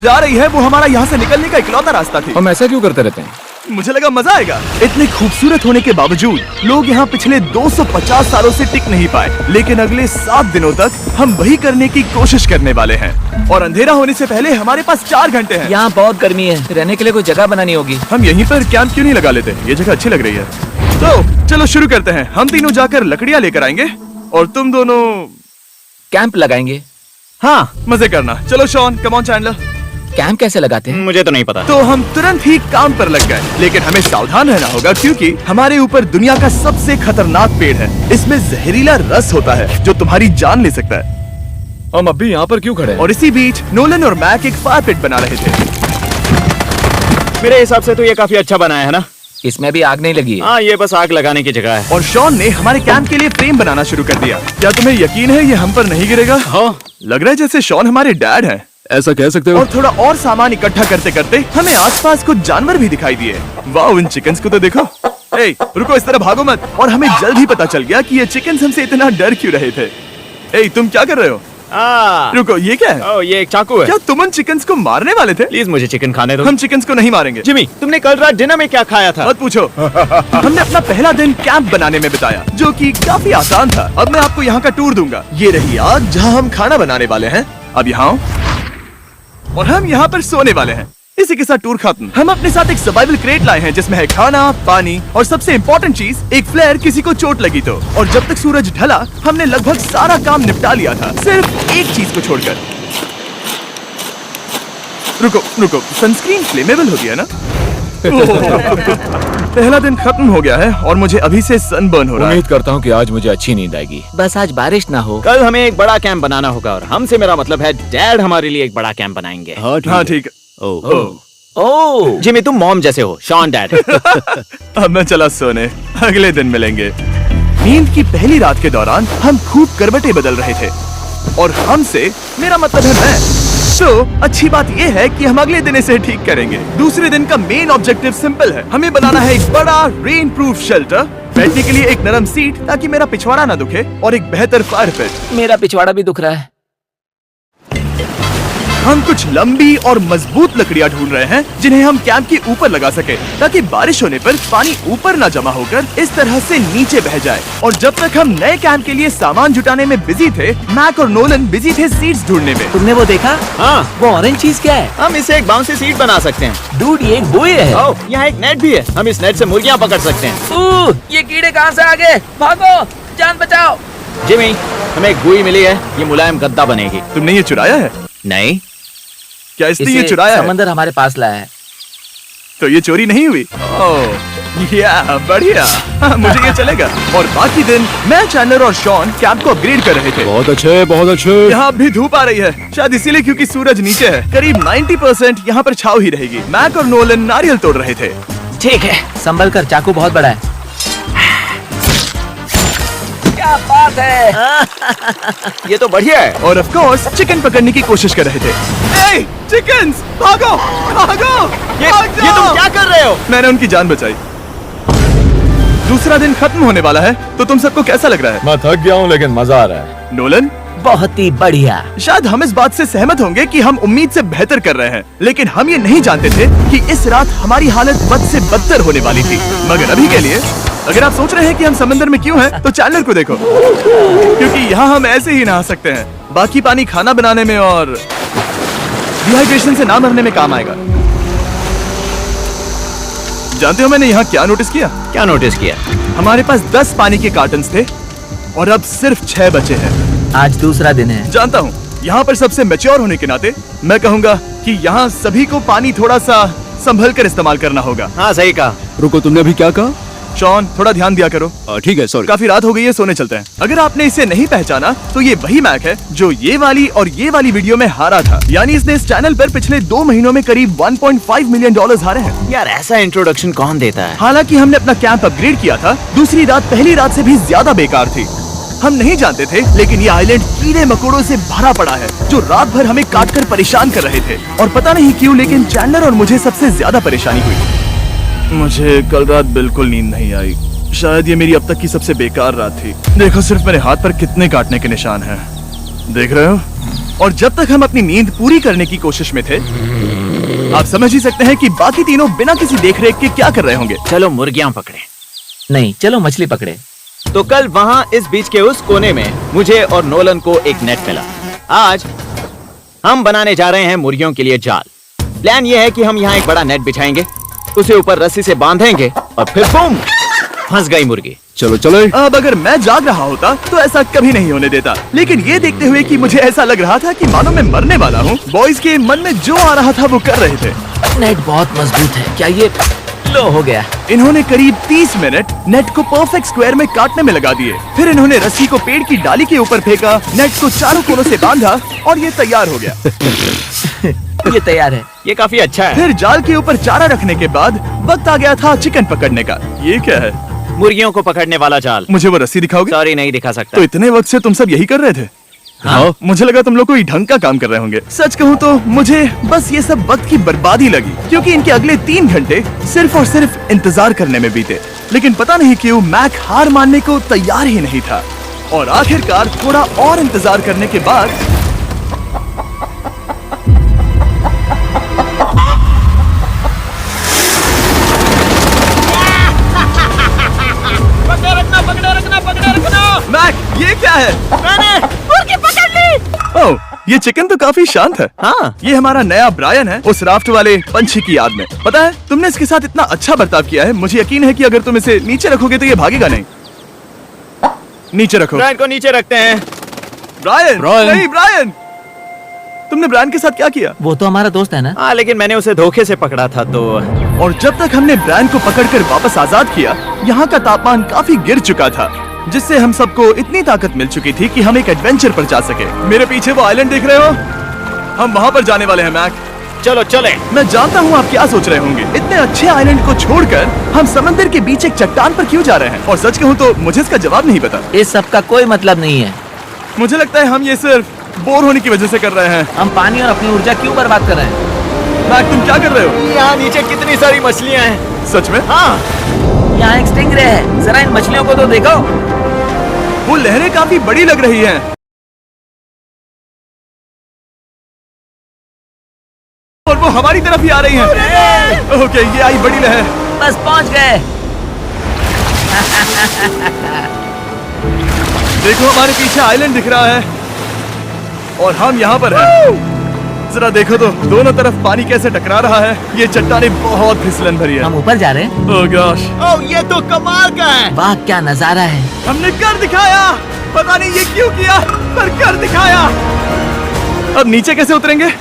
जा रही है वो हमारा यहाँ से निकलने का इकलौता रास्ता थी। हम ऐसा क्यों करते रहते हैं? मुझे लगा मजा आएगा। इतने खूबसूरत होने के बावजूद लोग यहाँ पिछले 250 सालों से टिक नहीं पाए, लेकिन अगले 7 दिनों तक हम वही करने की कोशिश करने वाले हैं। और अंधेरा होने से पहले हमारे पास 4 घंटे हैं। यहाँ बहुत गर्मी है, रहने के लिए कोई जगह बनानी होगी। हम यहीं पर कैंप क्यों नहीं लगा लेते? ये जगह अच्छी लग रही है। तो चलो शुरू करते हैं। हम तीनों जाकर लकड़ियाँ लेकर आएंगे और तुम दोनों कैंप लगाएंगे। हाँ, मजे करना। चलो Shawn, come on Chandler. Camp कैसे लगाते हैं? मुझे तो नहीं पता। तो हम तुरंत ही काम पर लग गए, लेकिन हमें सावधान रहना होगा क्योंकि हमारे ऊपर दुनिया का सबसे खतरनाक पेड़ है। इसमें जहरीला रस होता है जो तुम्हारी जान ले सकता है। हम अभी यहाँ पर क्यों खड़े हैं? और इसी बीच नोलन और मैक एक फायर पिट बना रहे थे। मेरे हिसाब से तो ये काफी अच्छा बनाया है ना? इसमें भी आग नहीं लगी है। हाँ, ये बस आग लगाने की जगह है। और शॉन ने हमारे कैंप के लिए फ्रेम बनाना शुरू कर दिया। क्या तुम्हें यकीन है ये हम पर नहीं गिरेगा? हाँ, लग रहा है जैसे शॉन हमारे डैड हैं। ऐसा कह सकते हो? और थोड़ा और सामान इकट्ठा करते करते हमें आसपास कुछ जानवर भी दिखाई दिए। वाह, उन चिकन्स को तो देखो। ए, रुको, इस तरह भागो मत। और हमें जल्द ही पता चल गया कि ये चिकन्स हमसे इतना डर क्यों रहे थे। ए, तुम क्या कर रहे हो? रुको, ये क्या है? ओ, ये एक चाकू है। क्या तुम उन चिकन्स को मारने वाले थे? प्लीज मुझे चिकन खाने दो। हम चिकन्स को नहीं मारेंगे। जिमी, तुमने कल रात डिनर में क्या खाया था? मत पूछो। हमने अपना पहला दिन कैंप बनाने में बिताया, जो कि काफी आसान था। अब मैं आपको यहाँ का टूर दूंगा। ये रही आग जहाँ हम खाना बनाने वाले हैं। अब यहाँ और हम यहाँ पर सोने वाले हैं। इसी के साथ टूर खत्म। हम अपने साथ एक सर्वाइवल क्रेट लाए हैं जिसमें है खाना, पानी और सबसे इम्पोर्टेंट चीज एक फ्लेयर, किसी को चोट लगी तो। और जब तक सूरज ढला हमने लगभग सारा काम निपटा लिया था, सिर्फ एक चीज को छोड़कर। रुको, सनस्क्रीन फ्लेमेबल होती है ना? पहला दिन खत्म हो गया है और मुझे अभी से सनबर्न हो रहा है। उम्मीद करता हूँ कि आज मुझे अच्छी नींद आएगी। बस आज बारिश ना हो। कल हमें एक बड़ा कैंप बनाना होगा और हमसे मेरा मतलब है डैड हमारे लिए एक बड़ा कैंप बनाएंगे। हाँ ठीक है। ओह, जिमी, तुम मॉम जैसे हो, शॉन डैड। अब मैं चला सोने, अगले दिन मिलेंगे। नींद की पहली रात के दौरान हम खूब करवटें बदल रहे थे। और हमसे मेरा मतलब है मैं। तो अच्छी बात यह है कि हम अगले दिन इसे ठीक करेंगे। दूसरे दिन का मेन ऑब्जेक्टिव सिंपल है। हमें बनाना है एक बड़ा रेन प्रूफ शेल्टर, बैठने के लिए एक नरम सीट ताकि मेरा पिछवाड़ा ना दुखे, और एक बेहतर फायर पिट। मेरा पिछवाड़ा भी दुख रहा है। हम कुछ लंबी और मजबूत लकड़ियां ढूंढ रहे हैं जिन्हें हम कैंप के ऊपर लगा सके, ताकि बारिश होने पर पानी ऊपर न जमा होकर इस तरह से नीचे बह जाए। और जब तक हम नए कैंप के लिए सामान जुटाने में बिजी थे, मैक और नोलन बिजी थे सीड्स ढूंढने में। तुमने वो देखा? हाँ, वो ऑरेंज चीज क्या है? हम इसे एक बाउंसी सीट बना सकते हैं। डूड, ये एक बुए है। ओह, यहाँ एक नेट भी है। हम इस नेट से मुर्गियाँ पकड़ सकते हैं। ये कीड़े कहाँ से आ गए? भागो, जान बचाओ। जिमी, हमें एक बुई मिली है। ये मुलायम गद्दा बनेगी। तुमने ये चुराया है? नहीं, क्या इसने ये इसे चुराया है? समंदर हमारे पास लाया है। तो ये चोरी नहीं हुई? ओह, या बढ़िया। मुझे ये चलेगा। और बाकी दिन मैं, चैंडलर और शॉन कैंप को अपग्रेड कर रहे थे। बहुत अच्छे, बहुत अच्छे। यहाँ भी धूप आ रही है, शायद इसीलिए क्योंकि सूरज नीचे है। करीब 90% यहाँ पर छाव ही रहेगी। मैक और नोलन नारियल तोड़ रहे थे। ठीक है, संभल कर, चाकू बहुत बड़ा है। क्या बात है? ये तो बढ़िया है। और ऑफ कोर्स चिकन पकड़ने की कोशिश कर रहे थे। ए, चिकन्स, भागो, भागो, भाग ये तुम जाओ। क्या कर रहे हो? मैंने उनकी जान बचाई। दूसरा दिन खत्म होने वाला है, तो तुम सबको कैसा लग रहा है? मैं थक गया हूँ लेकिन मजा आ रहा है। नोलन, बहुत ही बढ़िया। शायद हम इस बात से सहमत होंगे कि हम उम्मीद से बेहतर कर रहे हैं, लेकिन हम ये नहीं जानते थे कि इस रात हमारी हालत बद से बदतर होने वाली थी। मगर अभी के लिए, अगर आप सोच रहे हैं कि हम समंदर में क्यों हैं, तो चैंडलर को देखो, क्योंकि यहाँ हम ऐसे ही नहा सकते हैं। बाकी पानी खाना बनाने में और डिहाइड्रेशन से ना मरने में काम आएगा। जानते हो मैंने यहाँ क्या नोटिस किया? क्या नोटिस किया? हमारे पास 10 पानी के कार्टन्स थे और अब सिर्फ 6 बचे हैं। आज दूसरा दिन है। जानता हूँ, यहाँ पर सबसे मैच्योर होने के नाते मैं कहूँगा कि यहाँ सभी को पानी थोड़ा सा संभल कर इस्तेमाल करना होगा। हाँ, सही कहा। रुको, तुमने अभी क्या कहा? शॉन, थोड़ा ध्यान दिया करो। ठीक है, सॉरी। काफी रात हो गई है, सोने चलते हैं। अगर आपने इसे नहीं पहचाना तो ये वही मैक है जो ये वाली और ये वाली वीडियो में हारा था। यानी इसने इस चैनल पर पिछले 2 महीनों में करीब $1.5 मिलियन हारे हैं। यार, ऐसा इंट्रोडक्शन कौन देता है? हालांकि हमने अपना कैंप अपग्रेड किया था, दूसरी रात पहली रात से भी ज्यादा बेकार थी। हम नहीं जानते थे, लेकिन ये आइलैंड कीड़े मकोड़ों से भरा पड़ा है जो रात भर हमें काट कर परेशान कर रहे थे। और पता नहीं क्यों, लेकिन चैंडलर और मुझे सबसे ज्यादा परेशानी हुई। मुझे कल रात बिल्कुल नींद नहीं आई। शायद ये मेरी अब तक की सबसे बेकार रात थी। देखो सिर्फ मेरे हाथ पर कितने काटने के निशान हैं। देख रहे हो? और जब तक हम अपनी नींद पूरी करने की कोशिश में थे, आप समझ ही सकते हैं कि बाकी तीनों बिना किसी देखरेख के क्या कर रहे होंगे। चलो मुर्गियां पकड़े। नहीं, चलो मछली पकड़े। तो कल वहाँ इस बीच के उस कोने में मुझे और नोलन को एक नेट मिला। आज हम बनाने जा रहे हैं मुर्गियों के लिए जाल। प्लान ये है कि हम यहाँ एक बड़ा नेट बिछाएंगे, उसे ऊपर रस्सी से बांधेंगे और फिर बूम, फंस गई मुर्गी। चलो चलो। अब अगर मैं जाग रहा होता तो ऐसा कभी नहीं होने देता, लेकिन ये देखते हुए कि मुझे ऐसा लग रहा था कि मानो मैं मरने वाला हूँ, बॉयज के मन में जो आ रहा था वो कर रहे थे। नेट बहुत मजबूत है। क्या ये लो हो गया? इन्होंने करीब 30 मिनट नेट को परफेक्ट स्क्वायर में काटने में लगा दिए। फिर इन्होंने रस्सी को पेड़ की डाली के ऊपर फेंका, नेट को चारों कोनों से बांधा और ये तैयार हो गया। ये तैयार है। ये काफी अच्छा है। फिर जाल के ऊपर चारा रखने के बाद वक्त आ गया था चिकन पकड़ने का। ये क्या है? मुर्गियों को पकड़ने वाला जाल। मुझे वो रस्सी दिखाओगे? सॉरी, नहीं दिखा सकता। तो इतने वक्त से तुम सब यही कर रहे थे? हाँ, मुझे लगा तुम लोग कोई ढंग का काम कर रहे होंगे। सच कहूँ तो मुझे बस ये सब वक्त की बर्बादी लगी, क्योंकि इनके अगले 3 घंटे सिर्फ और सिर्फ इंतजार करने में बीते। लेकिन पता नहीं क्यों मैक हार मानने को तैयार ही नहीं था, और आखिरकार थोड़ा और इंतजार करने के बाद मैक, ये क्या है? मैंने मुर्गी पकड़ ली। ओह, ये चिकन तो काफी शांत है। हाँ। ये हमारा नया ब्रायन है, उस राफ्ट वाले पंछी की याद में। पता है, तुमने इसके साथ इतना अच्छा बर्ताव किया है, मुझे यकीन है कि अगर तुम इसे नीचे रखोगे तो ये भागेगा नहीं। नीचे रखो। ब्रायन को नीचे रखते हैं। Brian, Brian. नहीं ब्रायन, तुमने ब्रायन के साथ क्या किया? वो तो हमारा दोस्त है ना। हाँ, लेकिन मैंने उसे धोखे से पकड़ा था तो। और जब तक हमने ब्रायन को पकड़कर वापस आजाद किया, यहाँ का तापमान काफी गिर चुका था, जिससे हम सबको इतनी ताकत मिल चुकी थी कि हम एक एडवेंचर पर जा सके। मेरे पीछे वो आइलैंड देख रहे हो? हम वहाँ पर जाने वाले हैं मैक। चलो चले। मैं जानता हूँ आप क्या सोच रहे होंगे, इतने अच्छे आइलैंड को छोड़कर हम समंदर के बीच एक चट्टान पर क्यों जा रहे हैं? और सच कहूँ तो मुझे इसका जवाब नहीं पता। इस सब का कोई मतलब नहीं है। मुझे लगता है हम ये सिर्फ बोर होने की वजह से कर रहे हैं। हम पानी और अपनी ऊर्जा क्यों बर्बाद कर रहे हैं? मैक, तुम क्या कर रहे हो? यहाँ नीचे कितनी सारी मछलियाँ हैं। सच में? हाँ, यहाँ एक स्टिंगरे है, जरा इन मछलियों को तो देखो। वो लहरें काफी बड़ी लग रही हैं। और वो हमारी तरफ ही आ रही हैं। ओके, ये आई बड़ी लहर। बस पहुँच गए। देखो, हमारे पीछे आइलैंड दिख रहा है और हम यहाँ पर हैं। जरा देखो तो दोनों तरफ पानी कैसे टकरा रहा है। ये चट्टानें बहुत फिसलन भरी है। हम ऊपर जा रहे हैं। ओह गॉश, ओह ये तो कमाल का है। वाह, क्या नजारा है। हमने कर दिखाया। पता नहीं ये क्यों किया, पर कर दिखाया। अब नीचे कैसे उतरेंगे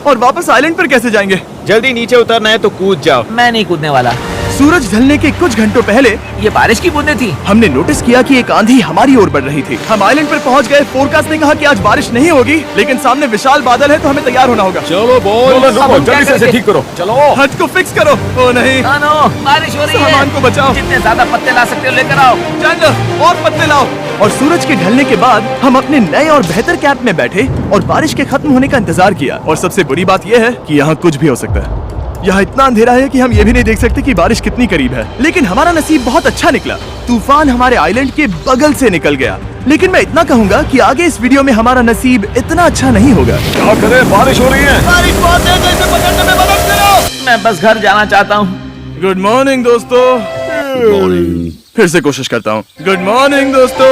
और वापस आइलैंड पर कैसे जाएंगे? जल्दी नीचे उतरना है तो कूद जाओ। मैं नहीं कूदने वाला। सूरज ढलने के कुछ घंटों पहले ये बारिश की बूंदें थी। हमने नोटिस किया कि एक आंधी हमारी ओर बढ़ रही थी। हम आइलैंड पर पहुंच गए। फोरकास्ट ने कहा कि आज बारिश नहीं होगी, लेकिन सामने विशाल बादल है तो हमें तैयार होना होगा। चलो बोल, अब हम क्या जल्दी से इसे करेंगे? ठीक करो। चलो। हज को फिक्स करो। ओ नहीं, नो, बारिश हो रही है। सामान को बचाओ। जितने ज्यादा पत्ते ला सकते हो लेकर आओ। चल और पत्ते लाओ। और सूरज के ढलने के बाद हम अपने नए और बेहतर कैंप में बैठे और बारिश के खत्म होने का इंतजार किया। और सबसे बुरी बात यह है कि यहाँ कुछ भी हो सकता है। यहाँ इतना अंधेरा है कि हम ये भी नहीं देख सकते कि बारिश कितनी करीब है। लेकिन हमारा नसीब बहुत अच्छा निकला। तूफान हमारे आइलैंड के बगल से निकल गया। लेकिन मैं इतना कहूँगा कि आगे इस वीडियो में हमारा नसीब इतना अच्छा नहीं होगा। क्या करें, बारिश हो रही है। बारिश बहुत तेज है, इसे पकड़ने में मदद करो। मैं बस घर जाना चाहता हूँ। गुड मॉर्निंग दोस्तों। फिर से कोशिश करता हूँ। गुड मॉर्निंग दोस्तों।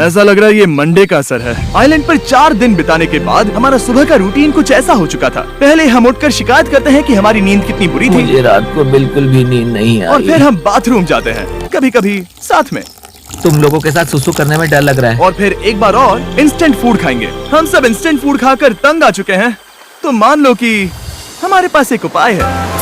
ऐसा लग रहा है ये मंडे का असर है। आइलैंड पर 4 दिन बिताने के बाद हमारा सुबह का रूटीन कुछ ऐसा हो चुका था। पहले हम उठकर शिकायत करते हैं कि हमारी नींद कितनी बुरी थी, मुझे रात को बिल्कुल भी नींद नहीं आई। और फिर हम बाथरूम जाते हैं, कभी कभी साथ में। तुम लोगों के साथ सुसु करने में डर लग रहा है। और फिर एक बार और इंस्टेंट फूड खाएंगे। हम सब इंस्टेंट फूड खाकर तंग आ चुके हैं, तो मान लो कि हमारे पास एक उपाय है।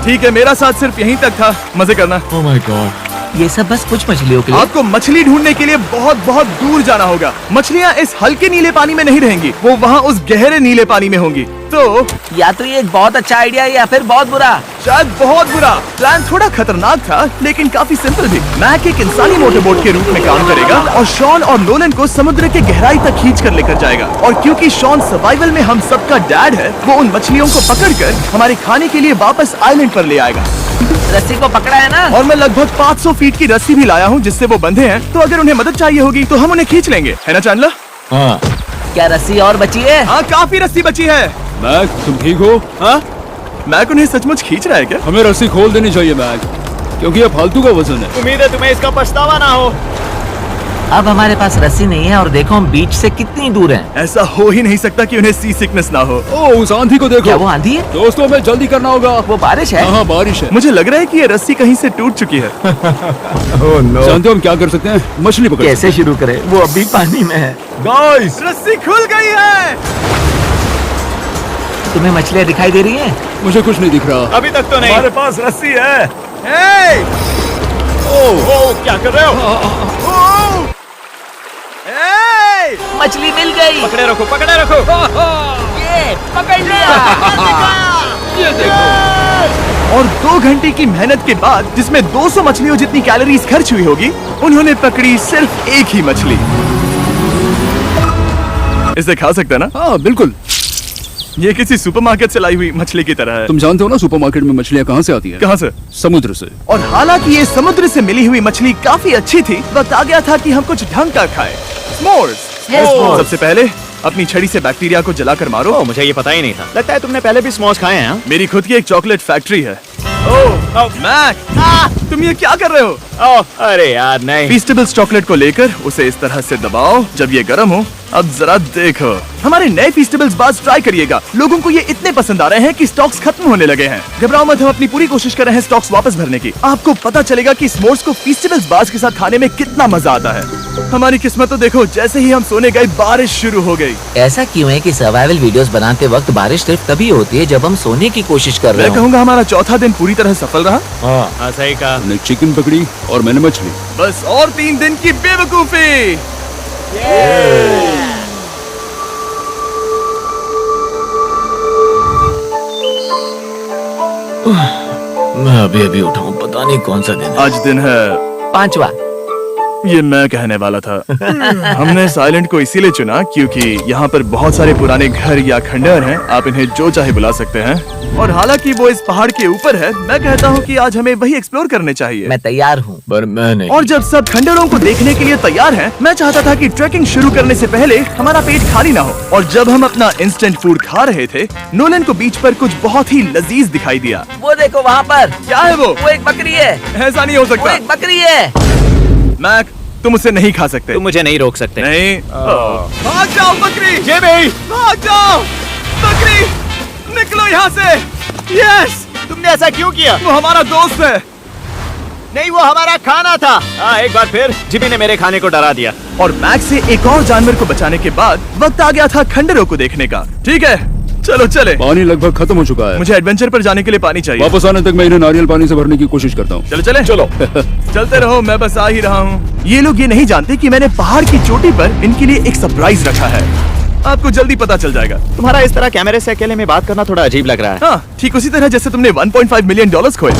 ठीक है, मेरा साथ सिर्फ यहीं तक था। मजे करना। Oh my God. ये सब बस कुछ मछलियों के लिए। आपको मछली ढूंढने के लिए बहुत बहुत दूर जाना होगा। मछलियाँ इस हल्के नीले पानी में नहीं रहेंगी, वो वहाँ उस गहरे नीले पानी में होंगी। तो या तो ये एक बहुत अच्छा आइडिया है या फिर बहुत बुरा। शायद बहुत बुरा। प्लान थोड़ा खतरनाक था, लेकिन काफी सिंपल भी। मैक एक इंसानी मोटरबोट के रूप में काम करेगा और शॉन और नोलन को समुद्र के गहराई तक खींच कर लेकर जाएगा। और क्योंकि शॉन सर्वाइवल में हम सबका डैड है, वो उन मछलियों को पकड़कर हमारे खाने के लिए वापस आइलैंड पर ले आएगा। रस्सी को पकड़ा है ना? और मैं लगभग 500 फीट की रस्सी भी लाया हूँ जिससे वो बंधे हैं, तो अगर उन्हें मदद चाहिए होगी तो हम उन्हें खींच लेंगे, है ना चैंडलर? हाँ क्या रस्सी और बची है? हाँ काफी रस्सी बची है। मैक, तुम ठीक हो? हाँ? मैक उन्हें सचमुच खींच रहा है क्या? हमें रस्सी खोल देनी चाहिए मैक, क्योंकि ये फालतू का वजन है। उम्मीद है तुम्हें इसका पछतावा ना हो। अब हमारे पास रस्सी नहीं है और देखो हम बीच से कितनी दूर हैं। ऐसा हो ही नहीं सकता कि उन्हें सी सिकनेस ना हो। ओ, उस आंधी को देखो। क्या वो आंधी है? दोस्तों, हमें जल्दी करना होगा। वो बारिश है? हाँ, बारिश है। मुझे लग रहा है कि ये रस्सी कहीं से टूट चुकी है। जानते हो हम क्या कर सकते हैं? मछली पकड़ कैसे शुरू करें? वो अभी पानी में है। गाइस, रस्सी खुल गई है। तुम्हें मछलियाँ दिखाई दे रही हैं? मुझे कुछ नहीं दिख रहा। अभी तक तो नहीं। हमारे पास रस्सी है। हे! ओ, क्या कर रहे हो? हे! मछली मिल गई। पकड़े रखो, पकड़े रखो। ये पकड़ लिया। ये देखो। और 2 घंटे की मेहनत के बाद, जिसमें 200 मछलियों जितनी कैलोरीज खर्च हुई होगी, उन्होंने पकड़ी सिर्फ एक ही मछली। इसे खा सकते हैं ना? हाँ बिल्कुल। ये किसी सुपरमार्केट से लाई हुई मछली की तरह है। तुम जानते हो ना सुपरमार्केट में मछलियाँ कहाँ से आती है? कहाँ से? समुद्र से। और हालांकि ये समुद्र से मिली हुई मछली काफी अच्छी थी, वक्त आ गया था कि हम कुछ ढंग का खाएं। s'mores। s'mores। सबसे पहले अपनी छड़ी से बैक्टीरिया को जलाकर मारो। ओ, मुझे ये पता ही नहीं था। लगता है तुमने पहले भी स्मॉश खाए हैं। हाँ? मेरी खुद की एक चॉकलेट फैक्ट्री है। मैक, तुम ये क्या कर रहे हो? ओ, अरे यार नहीं। फीस्टेबल्स चॉकलेट को लेकर उसे इस तरह से दबाओ। जब ये गर्म हो, अब जरा देखो। हमारे नए फीस्टेबल्स बार्स ट्राई करिएगा। लोगों को ये इतने पसंद आ रहे हैं कि स्टॉक्स खत्म होने लगे हैं। घबराओ मत, हम अपनी पूरी कोशिश कर रहे हैं स्टॉक्स वापस भरने की। आपको पता चलेगा कि s'mores को फीस्टेबल्स बार्स के साथ खाने में कितना मजा आता है। हमारी किस्मत तो देखो, जैसे ही हम सोने गए बारिश शुरू हो गई। ऐसा क्यों है कि सर्वाइवल वीडियोस बनाते वक्त बारिश सिर्फ तभी होती है जब हम सोने की कोशिश कर रहे मैं हो? कहूँगा हमारा चौथा दिन पूरी तरह सफल रहा। हाँ, सही कहा। हमने चिकन पकड़ी और मैंने मछली। बस और 3 दिन की बेवकूफी। मैं अभी उठा हूँ, पता नहीं कौन सा दिन है। आज दिन है 5वां। ये मैं कहने वाला था। हमने इस आइलैंड को इसीलिए चुना क्योंकि यहाँ पर बहुत सारे पुराने घर या खंडहर हैं। आप इन्हें जो चाहे बुला सकते हैं। और हालांकि वो इस पहाड़ के ऊपर है, मैं कहता हूँ कि आज हमें वही एक्सप्लोर करने चाहिए। मैं तैयार हूँ। पर मैं नहीं। और जब सब खंडहरों को देखने के लिए तैयार हैं, मैं चाहता था कि ट्रैकिंग शुरू करने से पहले हमारा पेट खाली ना हो। और जब हम अपना इंस्टेंट फूड खा रहे थे, नोलन को बीच पर कुछ बहुत ही लजीज दिखाई दिया। वो देखो वहाँ पर। क्या है वो? वो एक बकरी है। ऐसा नहीं हो वो सकता। एक बकरी है। मैक, तुम उसे नहीं खा सकते। तुम मुझे नहीं रोक सकते। नहीं। भाग जाओ बकरी। ये भी। भाग जाओ बकरी, निकलो यहाँ से। यस, तुमने ऐसा क्यों किया? वो हमारा दोस्त है। नहीं, वो हमारा खाना था। हाँ, एक बार फिर जिमी ने मेरे खाने को डरा दिया। और मैक से एक और जानवर को बचाने के बाद वक्त आ गया था खंडहरों को देखने का। ठीक है, चलो चले। पानी लगभग खत्म हो चुका है। मुझे एडवेंचर पर जाने के लिए पानी चाहिए। वापस आने तक मैं इन्हें नारियल पानी से भरने की कोशिश करता हूँ। चलो चले। चलो चलते रहो, मैं बस आ ही रहा हूँ। ये लोग ये नहीं जानते कि मैंने पहाड़ की चोटी पर इनके लिए एक सरप्राइज रखा है। आपको जल्दी पता चल जाएगा। तुम्हारा इस तरह कैमरे से अकेले में बात करना थोड़ा अजीब लग रहा है। हाँ, ठीक उसी तरह जैसे तुमने $1.5 मिलियन खोए।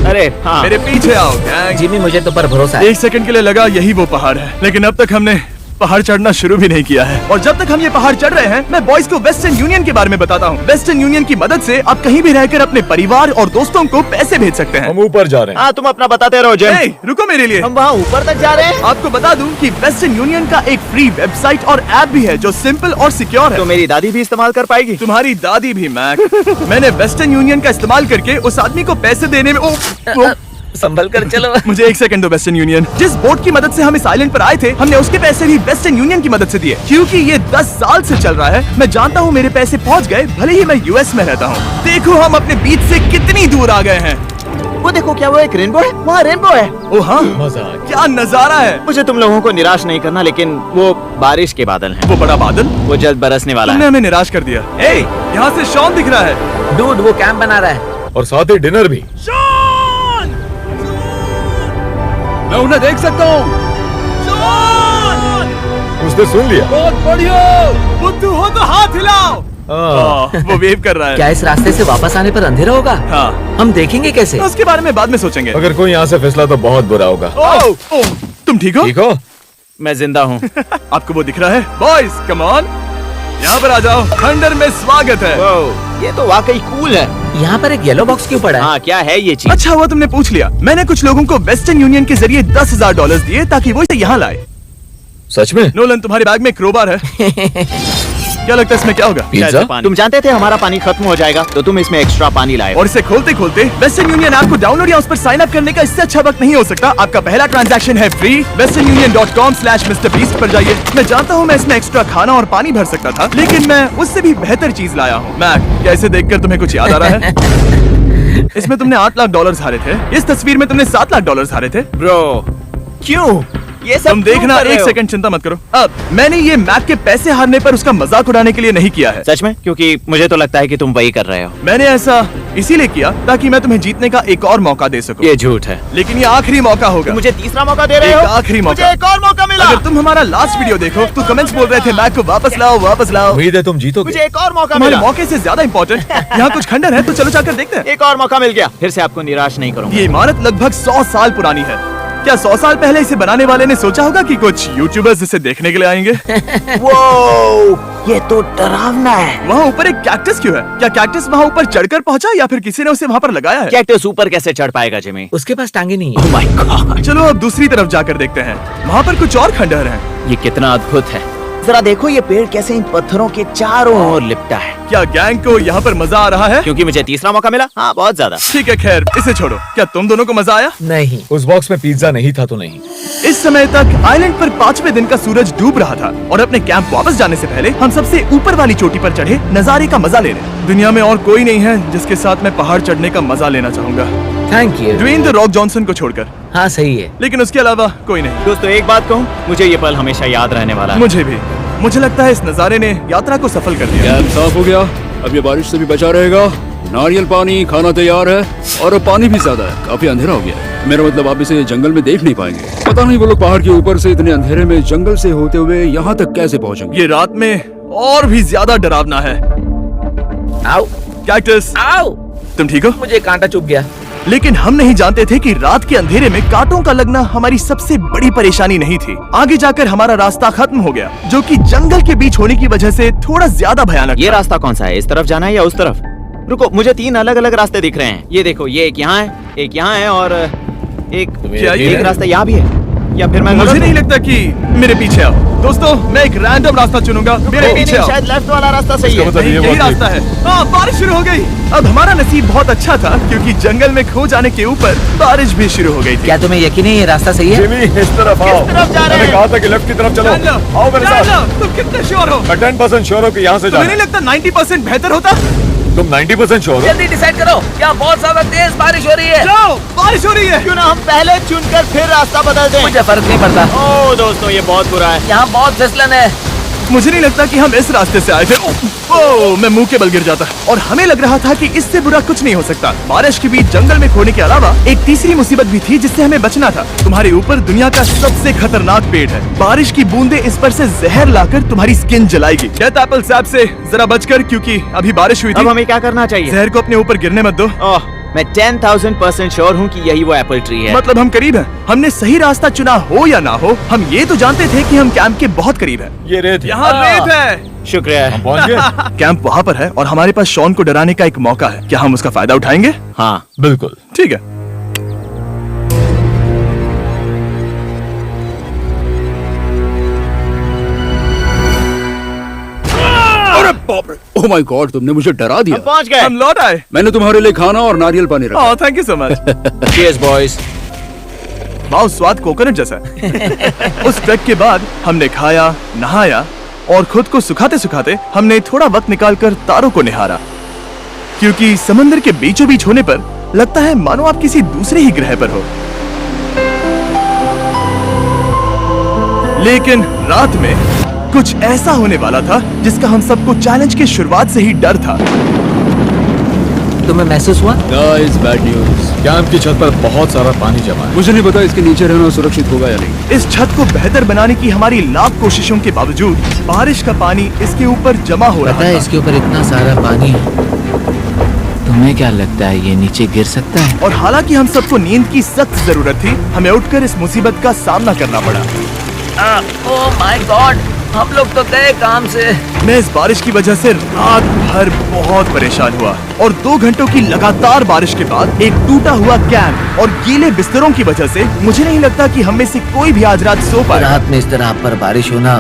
अरे हाँ। मेरे पीछे आओ गैंग। जिमी, मुझे तो पर भरोसा है। 1 सेकंड के लिए लगा यही वो पहाड़ है, लेकिन अब तक हमने पहाड़ चढ़ना शुरू भी नहीं किया है। और जब तक हम ये पहाड़ चढ़ रहे हैं, मैं बॉयज को वेस्टर्न यूनियन के बारे में बताता हूँ। वेस्टर्न यूनियन की मदद से आप कहीं भी रहकर अपने परिवार और दोस्तों को पैसे भेज सकते हैं। हम ऊपर जा रहे हैं। हाँ, तुम अपना बताते रहो जिम। Hey, रुको मेरे लिए। हम वहाँ ऊपर तक जा रहे हैं। आपको बता दूं कि वेस्टर्न यूनियन का एक फ्री वेबसाइट और ऐप भी है जो सिंपल और सिक्योर है। तो मेरी दादी भी इस्तेमाल कर पाएगी। तुम्हारी दादी भी मैक। मैंने वेस्टर्न यूनियन का इस्तेमाल करके उस आदमी को पैसे देने में संभल कर चलो। मुझे 1 सेकंड दो। वेस्टर्न यूनियन, जिस बोट की मदद से हम इस आइलैंड पर आए थे, हमने उसके पैसे भी वेस्टर्न यूनियन की मदद से दिए। क्योंकि ये 10 साल से चल रहा है, मैं जानता हूँ मेरे पैसे पहुँच गए, भले ही मैं यूएस में रहता हूँ। देखो हम अपने बीच से कितनी दूर आ गए हैं। वो देखो, क्या वो एक रेनबो है? वहाँ रेनबो है। ओ हाँ, मजा आ क्या नजारा है। मुझे तुम लोगों को निराश नहीं करना, लेकिन वो बारिश के बादल हैं। वो बड़ा बादल, वो जल्द बरसने वाला तुमने है। हमें निराश कर दिया। ए, यहाँ से शॉन दिख रहा है। डूड, वो कैंप बना रहा है। और साथ ही डिनर भी। शॉन! मैं उन्हें देख सकता हूँ। शॉन! उसने सुन लिया। बहुत बढ़िया। बुद्धू हो तो हाथ हिलाओ। वो वेव कर रहा है। क्या इस रास्ते से वापस आने पर अंधेरा होगा? हाँ, हम देखेंगे कैसे? उसके बारे में बाद में सोचेंगे। अगर कोई यहाँ से फिसला तो बहुत बुरा होगा। ओह, तुम ठीक हो? ठीक हो? मैं जिंदा हूँ। आपको वो दिख रहा है? बॉयज, कम ऑन, यहाँ पर आ जाओ। खंडर में स्वागत है। ये तो वाकई कूल है। यहाँ पर एक येलो बॉक्स क्यों पड़ा है? हाँ, क्या है ये चीज? अच्छा हुआ तुमने पूछ लिया। मैंने कुछ लोगों को वेस्टर्न यूनियन के जरिए $10,000 दिए ताकि वो इसे यहाँ लाए। सच में? नोलन, तुम्हारे बैग में क्रोबार है। क्या लगता है इसमें क्या होगा? पिज्जा? तुम जानते थे हमारा पानी खत्म हो जाएगा, तो तुम इसमें एक्स्ट्रा पानी लाए। और इसे खोलते खोलते वेस्टर्न यूनियन ऐप को डाउनलोड या उस पर साइन अप करने का इससे अच्छा वक्त नहीं हो सकता। आपका पहला ट्रांजैक्शन है फ्री। westernunion.com/MrBeast पर जाइए। मैं जानता हूँ मैं इसमें एक्स्ट्रा खाना और पानी भर सकता था, लेकिन मैं उससे भी बेहतर चीज लाया हूँ। मैक, क्या इसे देखकर तुम्हें कुछ याद आ रहा है? इसमें तुमने $8 लाख हारे थे। इस तस्वीर में तुमने $7 लाख हारे थे। ब्रो, क्यों ये सब तुम देखना, क्यों कर रहे एक हो? सेकंड चिंता मत करो। अब मैंने ये मैक के पैसे हारने पर उसका मजाक उड़ाने के लिए नहीं किया है। सच में? क्योंकि मुझे तो लगता है कि तुम वही कर रहे हो। मैंने ऐसा इसीलिए किया ताकि मैं तुम्हें जीतने का एक और मौका दे सकूं। ये झूठ है। लेकिन ये आखिरी मौका होगा। तुम मुझे तीसरा मौका दे रहे एक हो? आखिरी मौका। मुझे एक और मौका मिला। अगर तुम हमारा लास्ट वीडियो देखो तो कमेंट्स बोल रहे थे मैक को वापस लाओ, वापस लाओ। उम्मीद है तुम जीतोगे। मुझे एक और मौका तुम्हारे मिला। मौके से ज्यादा इंपॉर्टेंट यहाँ कुछ खंडर है, तो चलो जाकर देखते हैं। एक और मौका मिल गया। फिर से आपको निराश नहीं करूंगा। ये इमारत लगभग 100 साल पुरानी है। क्या 100 साल पहले इसे बनाने वाले ने सोचा होगा कि कुछ यूट्यूबर्स इसे देखने के लिए आएंगे? वो ये तो डरावना है। वहाँ ऊपर एक कैक्टस क्यों है? क्या कैक्टस वहाँ ऊपर चढ़कर पहुँचा या फिर किसी ने उसे वहाँ पर लगाया है? कैक्टस ऊपर कैसे चढ़ पाएगा जिमी? उसके पास टांगे नहीं है। ओह माय गॉड, चलो अब दूसरी तरफ जाकर देखते हैं। वहाँ पर कुछ और खंडहर हैं। ये कितना अद्भुत है। जरा देखो ये पेड़ कैसे इन पत्थरों के चारों ओर लिपटा है। क्या गैंग को यहाँ पर मजा आ रहा है? क्योंकि मुझे तीसरा मौका मिला। हाँ, बहुत ज्यादा। ठीक है, खैर इसे छोड़ो। क्या तुम दोनों को मजा आया? नहीं। उस बॉक्स में पिज्जा नहीं था तो नहीं। इस समय तक आइलैंड पर 5वें दिन का सूरज डूब रहा था और अपने कैंप वापस जाने से पहले हम सबसे ऊपर वाली चोटी पर चढ़े नजारे का मजा ले रहे। दुनिया में और कोई नहीं है जिसके साथ मैं पहाड़ चढ़ने का मजा लेना चाहूंगा, thank you. Dwayne the Rock Johnson को छोड़कर। हाँ सही है। लेकिन उसके अलावा कोई नहीं। दोस्तों, एक बात कहूँ, मुझे ये पल हमेशा याद रहने वाला है। मुझे भी। मुझे लगता है इस नजारे ने यात्रा को सफल कर दिया। कैंप साफ हो गया, अब ये बारिश से भी बचा रहेगा। नारियल पानी, खाना तैयार है और अब पानी भी ज्यादा है। काफी अंधेरा हो गया है। मेरा मतलब आप इसे जंगल में देख नहीं पाएंगे। पता नहीं वो लोग पहाड़ के ऊपर से इतने अंधेरे में जंगल से होते हुए यहाँ तक कैसे पहुँचेंगे। ये रात में और भी ज्यादा डरावना है। आओ कैक्टस, आओ। तुम ठीक हो? मुझे कांटा चुभ गया। लेकिन हम नहीं जानते थे कि रात के अंधेरे में कांटों का लगना हमारी सबसे बड़ी परेशानी नहीं थी। आगे जाकर हमारा रास्ता खत्म हो गया, जो कि जंगल के बीच होने की वजह से थोड़ा ज्यादा भयानक ये था। रास्ता कौन सा है? इस तरफ जाना है या उस तरफ? रुको, मुझे 3 अलग अलग रास्ते दिख रहे हैं। ये देखो, ये एक यहाँ है, एक यहाँ है और क्या ये एक रास्ता यहाँ भी है। या फिर मैं मुझे गलत नहीं हूँ? लगता कि मेरे पीछे आओ। दोस्तों, मैं एक रैंडम रास्ता चुनूंगा। मेरे नहीं, पीछे नहीं, आओ। शायद लेफ्ट वाला रास्ता सही है। नहीं, यही रास्ता है। हाँ, बारिश शुरू हो गई। अब हमारा नसीब बहुत अच्छा था क्योंकि जंगल में खो जाने के ऊपर बारिश भी शुरू हो गई थी। क्या तुम्हें यकीन है ये रास्ता सही है? जिमी, इस तरफ आओ। किस तरफ जा रहे हैं? मैंने कहा था कि लेफ्ट की तरफ चलो। जान लो, आओ मेरे जान साथ। लो। तुम कितने श्योर हो? मैं 10% श्योर हूँ कि यहाँ से तुम्हें जाना नहीं है। लगता 90% बेहतर होता? तुम 90% श्योर हो? जल्दी डिसाइड करो। यहाँ बहुत ज्यादा तेज बारिश हो रही है। जाओ, बारिश हो रही है। क्यों ना हम पहले चुनकर फिर रास्ता बदल दें? मुझे फर्क नहीं पड़ता। ओह दोस्तों, ये बहुत बुरा है। यहाँ बहुत फिसलन है। मुझे नहीं लगता कि हम इस रास्ते से आए थे। ओह, मैं मुंह के बल गिर जाता और हमें लग रहा था कि इससे बुरा कुछ नहीं हो सकता। बारिश के बीच जंगल में खोने के अलावा एक तीसरी मुसीबत भी थी जिससे हमें बचना था। तुम्हारे ऊपर दुनिया का सबसे खतरनाक पेड़ है। बारिश की बूंदें इस पर से जहर लाकर तुम्हारी स्किन जलाएगी। डेथ एप्पल सैप से जरा बचकर, क्योंकि अभी बारिश हुई अब थी। हमें क्या करना चाहिए? जहर को अपने ऊपर गिरने मत दो। ओह, मैं 10,000% श्योर हूँ कि यही वो एप्पल ट्री है। मतलब हम करीब हैं। हमने सही रास्ता चुना हो या ना हो, हम ये तो जानते थे कि हम कैंप के बहुत करीब हैं। ये रेत है। यहाँ रेत है। शुक्रिया। हम पहुँच गए। कैंप वहाँ पर है और हमारे पास शॉन को डराने का एक मौका है। क्या हम उसका फायदा उठाएंगे? हाँ, बिल्कुल। ठीक है। अरे बाप रे, ओह माय गॉड, तुमने मुझे डरा दिया। हम पहुँच गए। हम लौट आए। मैंने तुम्हारे लिए खाना और नारियल पानी रखा। Oh, thank you so much. Cheers, boys। वाह, स्वाद कोकोनट जैसा है। उस ट्रैक के बाद हमने खाया, नहाया और खुद को सुखाते सुखाते हमने थोड़ा वक्त निकालकर तारों को निहारा, क्योंकि समंदर के बीचों बीच होने पर लगता है मानो आप किसी दूसरे ही ग्रह पर हो। लेकिन रात में कुछ ऐसा होने वाला था जिसका हम सबको चैलेंज की शुरुआत से ही डर था। तुम्हें महसूस हुआ? Guys, bad news. कैंप की छत पर बहुत सारा पानी जमा है। मुझे नहीं पता इसके नीचे रहना सुरक्षित होगा या नहीं। इस छत को बेहतर बनाने की हमारी लाख कोशिशों के बावजूद बारिश का पानी इसके ऊपर जमा हो रहा पता है था। इसके ऊपर इतना सारा पानी है। तुम्हें क्या लगता है ये नीचे गिर सकता है? और हालांकि हम सबको नींद की सख्त जरूरत थी, हमें उठकर इस मुसीबत का सामना करना पड़ा। ओह माय गॉड, हम लोग तो गए काम से। मैं इस बारिश की वजह से रात भर बहुत परेशान हुआ और 2 घंटों की लगातार बारिश के बाद एक टूटा हुआ कैंप और गीले बिस्तरों की वजह से मुझे नहीं लगता कि हम में से कोई भी आज रात सो पाए। रात में इस तरह आप पर बारिश होना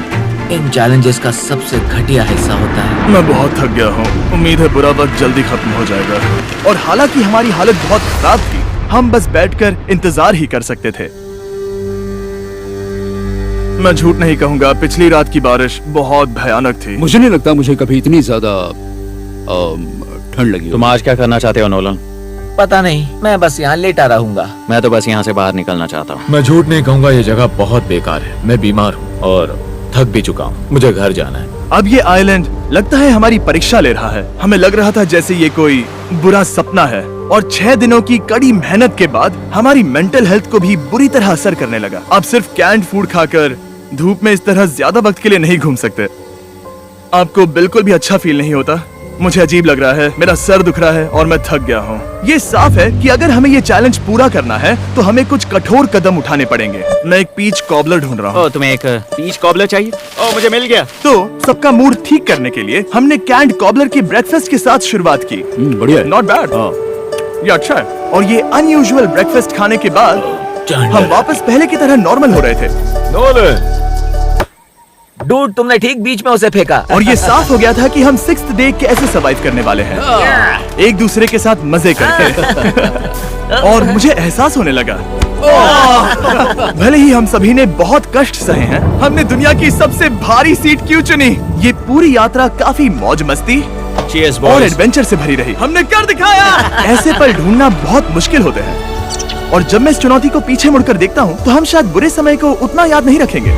इन चैलेंजेस का सबसे घटिया हिस्सा होता है। मैं बहुत थक गया हूँ। उम्मीद है बुरा वक्त जल्दी खत्म हो जाएगा। और हालांकि हमारी हालत बहुत खराब थी, हम बस बैठकर इंतजार ही कर सकते थे। मैं झूठ नहीं कहूँगा, पिछली रात की बारिश बहुत भयानक थी। मुझे नहीं लगता मुझे कभी इतनी ज्यादा ठंड लगी हो। तुम आज क्या करना चाहते हो नोलन? पता नहीं, मैं बस यहाँ लेटा रहूंगा। मैं तो बस यहाँ से बाहर निकलना चाहता हूँ। मैं झूठ नहीं कहूंगा, ये जगह बहुत बेकार है। मैं बीमार हूँ और थक भी चुका हूँ। मुझे घर जाना है। अब ये आइलैंड लगता है हमारी परीक्षा ले रहा है। हमें लग रहा था जैसे ये कोई बुरा सपना है और 6 दिनों की कड़ी मेहनत के बाद हमारी मेंटल हेल्थ को भी बुरी तरह असर करने लगा। अब सिर्फ कैंड फूड खाकर धूप में इस तरह ज्यादा वक्त के लिए नहीं घूम सकते। आपको बिल्कुल भी अच्छा फील नहीं होता? मुझे अजीब लग रहा है, मेरा सर दुख रहा है और मैं थक गया हूँ। ये साफ है कि अगर हमें ये चैलेंज पूरा करना है तो हमें कुछ कठोर कदम उठाने पड़ेंगे। मैं एक पीच कॉबलर ढूंढ रहा हूँ। ओ, तुम्हें एक पीच कॉबलर चाहिए? ओ, मुझे मिल गया। तो सबका मूड ठीक करने के लिए हमने कैंड कॉबलर के ब्रेकफास्ट के साथ शुरुआत की। बढ़िया है। नॉट बैड, ये अच्छा है। और ये अनयूजुअल ब्रेकफास्ट खाने के बाद हम वापस पहले की तरह नॉर्मल हो रहे थे। नोलन, डूड, तुमने ठीक बीच में उसे फेंका। और ये साफ हो गया था कि हम 6th डे कैसे सरवाइव करने वाले हैं, एक दूसरे के साथ मजे करके। और मुझे एहसास होने लगा, भले ही हम सभी ने बहुत कष्ट सहे हैं, हमने दुनिया की सबसे भारी सीट क्यों चुनी। ये पूरी यात्रा काफी मौज मस्ती Cheers, और boys. एडवेंचर से भरी रही। हमने कर दिखाया। ऐसे पल ढूंढना बहुत मुश्किल होते हैं और जब मैं इस चुनौती को पीछे मुड़कर देखता हूँ तो हम शायद बुरे समय को उतना याद नहीं रखेंगे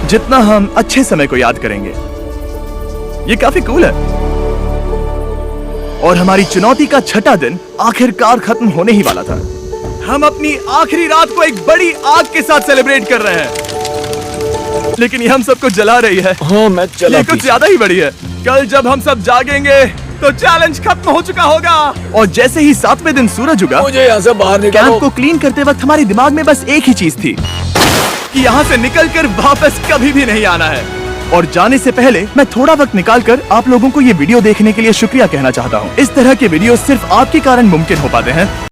जितना हम अच्छे समय को याद करेंगे। ये काफी कूल है। और हमारी चुनौती का 6ठा दिन आखिरकार खत्म होने ही वाला था। हम अपनी आखिरी रात को एक बड़ी आग के साथ सेलिब्रेट कर रहे हैं, लेकिन ये हम सबको जला रही है। हाँ मैं चला ये कुछ ज्यादा ही बड़ी है। कल जब हम सब जागेंगे तो चैलेंज खत्म हो चुका होगा। और जैसे ही 7वें दिन सूरज उगा, मुझे यहाँ से बाहर कैंप निकालो। को क्लीन करते वक्त हमारे दिमाग में बस एक ही चीज थी कि यहाँ से निकलकर वापस कभी भी नहीं आना है। और जाने से पहले मैं थोड़ा वक्त निकालकर आप लोगों को ये वीडियो देखने के लिए शुक्रिया कहना चाहता हूँ। इस तरह के वीडियो सिर्फ आपके कारण मुमकिन हो पाते हैं।